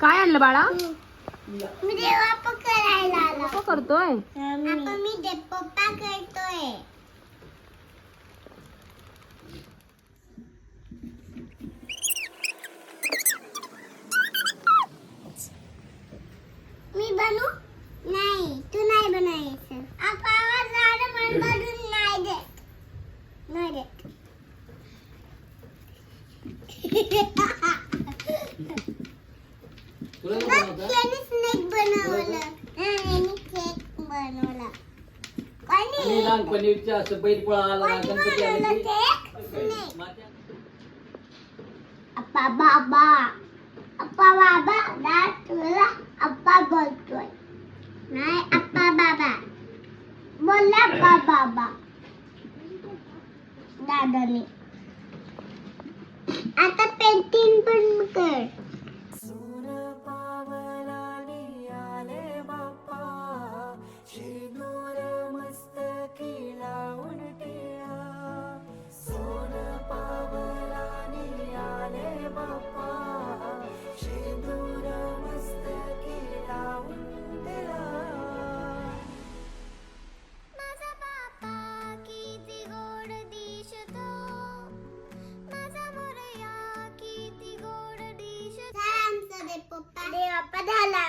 काय आणलं बाळा? मी देवा करायला आला. पप्पा करतोय. आता मी पप्पा करतोय. मी बनू? नाही, तू नाही बनायचं. आपण झाड मन बनून नाही देत. नाही देत. त्याने स्नेक बनवलं. आणि केक बनवला. आणि लहानपणीच्या असं बैलपोळा आला गणपती आले की अप्पा बाबा अप्पा बाबा तुला अप्पा बोलतोय. नाही अप्पा बाबा बोलला अप्पा बाबा दादाने. आता पेंटिंग पण कर. पप्पा झाला.